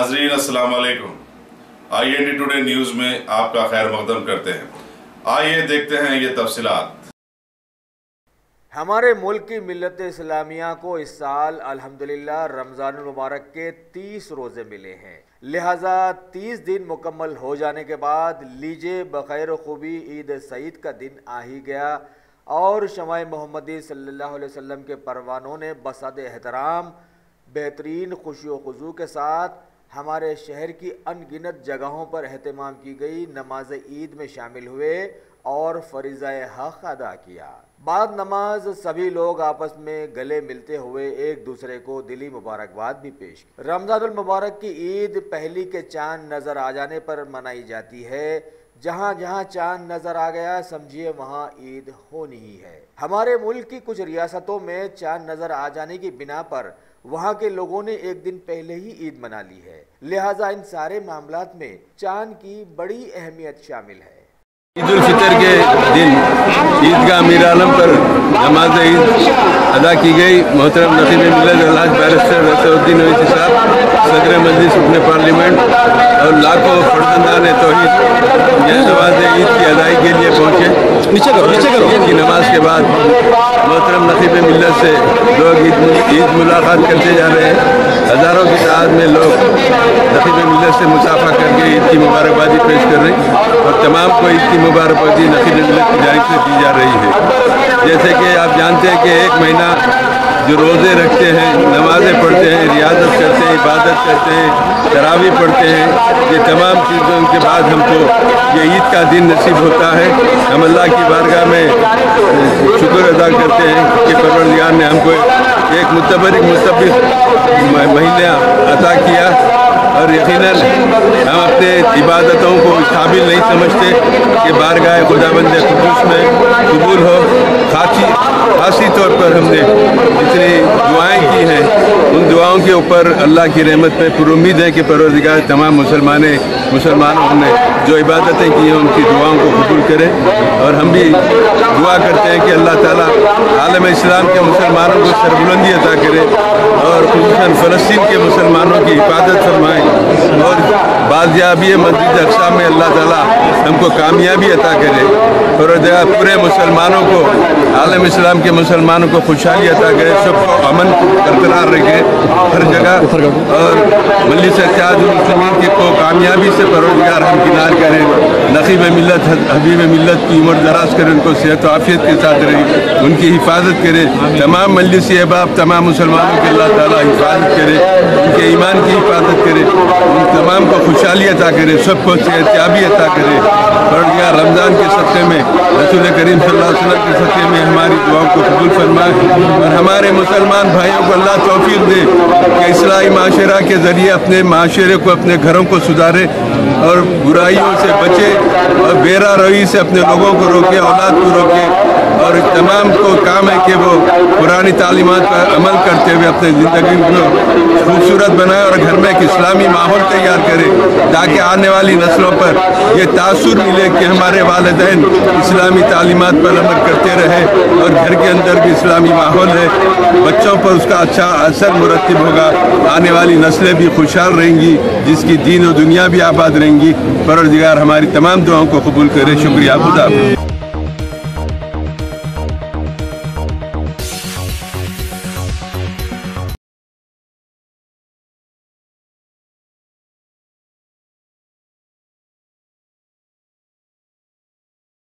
नाजरीन अस्सलाम वालेकुम। IND टुडे न्यूज़ में आपका खैर मकदम करते हैं। आइए देखते हैं ये तफसीलात। हमारे मुल्क की मिल्लत इस्लामिया को इस साल अल्हम्दुलिल्लाह रमज़ानुल मुबारक के 30 रोज़े मिले हैं। लिहाजा 30 दिन मुकम्मल हो जाने के बाद लीजिए बखैर खूबी ईद सईद का दिन आ ही गया और शमाए मोहम्मदी सल्लल्लाहु अलैहि वसल्लम के परवानों ने बसाद एहतराम बेहतरीन खुशी व खुजू के साथ हमारे शहर की अनगिनत जगहों पर एहतमाम की गई नमाज ईद में शामिल हुए और फरीज़ाए हक़ अदा किया। बाद नमाज सभी लोग आपस में गले मिलते हुए एक दूसरे को दिली मुबारकबाद भी पेश की। रमज़ानुल मुबारक की ईद पहली के चांद नज़र आ जाने पर मनाई जाती है। जहाँ जहाँ चांद नज़र आ गया समझिए वहाँ ईद होनी ही है। हमारे मुल्क की कुछ रियासतों में चांद नज़र आ जाने की बिना पर वहाँ के लोगों ने एक दिन पहले ही ईद मना ली है। लिहाजा इन सारे मामलात में चांद की बड़ी अहमियत शामिल है। ईद उल फितर के दिन ईदगाह मीर आलम पर नमाज ईद अदा की गई। मोहतरम नकीब मिल्लत अलहाज बैरिस्टर रसूलुद्दीन ओवैसी साहब, सदर मजलिस अपने पार्लियामेंट और लाखों फर्जंदान तौहीद नमाज ईद की अदाई के लिए पहुँचे। ईद की नमाज के बाद मोहतरम नकीब मिल्लत से लोग ईद मुलाकात करते जा रहे हैं। हज़ारों की तादाद में लोग नकीब मिल्लत से मुसाफा करके ईद की मुबारकबादी पेश कर रहे हैं और तमाम को ईद की मुबारकबादी नकीब मिल्लत की जानिब से दी जा रही है। जैसे कि आप जानते हैं कि एक महीना जो रोज़े रखते हैं, नमाज़ें पढ़ते हैं, रियाजत करते हैं, इबादत करते हैं, तरावी पढ़ते हैं, ये तमाम चीज़ों के बाद हमको ये ईद का दिन नसीब होता है। हम अल्लाह की बारगाह में शुक्र अदा करते हैं कि परवरदिगार ने हमको एक मुतबरिक महीना अता किया और यकीनन हम अपने इबादतों को इस काबिल नहीं समझते कि बारगाह खुदाबंद कुद्दूस में कबूल हो। खासी तौर पर हमने जितनी दुआएं की हैं उन दुआओं के ऊपर अल्लाह की रहमत में पूरी उम्मीद है कि परवरदिगार तमाम मुसलमानों ने जो इबादतें की हैं उनकी दुआओं को कबूल करे। और हम भी दुआ करते हैं कि अल्लाह ताला आलम इस्लाम के मुसलमानों को सरबुलंदी अता करे और खुसूसन फ़लस्तीन के मुसलमानों की हिफाजत फरमाए और बाज़ियाबी मस्जिद अक़सा में अल्लाह ताला हमको कामयाबी अता करे और पूरे मुसलमानों को आलम इस्लाम के मुसलमानों को खुशहाली अता करे, सबको अमन बरकरार रखे हर जगह और मजलिस इत्तेहादुल-मुस्लिमीन को कामयाबी से परवरदिगार हम किनार करें। नकीब मिल्लत हबीब मिल्लत की उम्र दराज करें, उनको सेहत व आफियत के साथ रहे, उनकी हिफाजत करे। तमाम मजलिस अहबाब तमाम मुसलमानों के अल्लाह ताला हिफाजत करे, उनके ईमान की हिफाजत करे, उन तमाम को खुशहाली अता करे, सबको सेहतयाबी अता करे। परवरदिगार रमज़ान के सदक़े में रसूल करीम सल्लल्लाहु अलैहि वसल्लम के सदक़े में हमारी दुआओं को कबूल फरमाए और हमारे मुसलमान भाइयों को अल्लाह तौफीक दे कि इस्लाही माशरा के ज़रिए अपने माशरे को, अपने घरों को सुधारे और बुराइयों से बचे और बेरा रवि से अपने लोगों को रोके, औलाद को रोके और तमाम को काम है कि वो पुरानी तालीमात पर अमल करते हुए अपने ज़िंदगी को खूबसूरत बनाए और घर में एक इस्लामी माहौल तैयार करे ताकि आने वाली नस्लों पर ये तासुर मिले कि हमारे वालिदैन इस्लामी तालीमात पर अमल करते रहे और घर के अंदर भी इस्लामी माहौल है, बच्चों पर उसका अच्छा असर मुरतब होगा, आने वाली नस्लें भी खुशहाल रहेंगी, जिसकी दीन और दुनिया भी आबाद रहेंगी। परवरदिगार हमारी तमाम दुआओं को कबूल करे। शुक्रिया खुदा।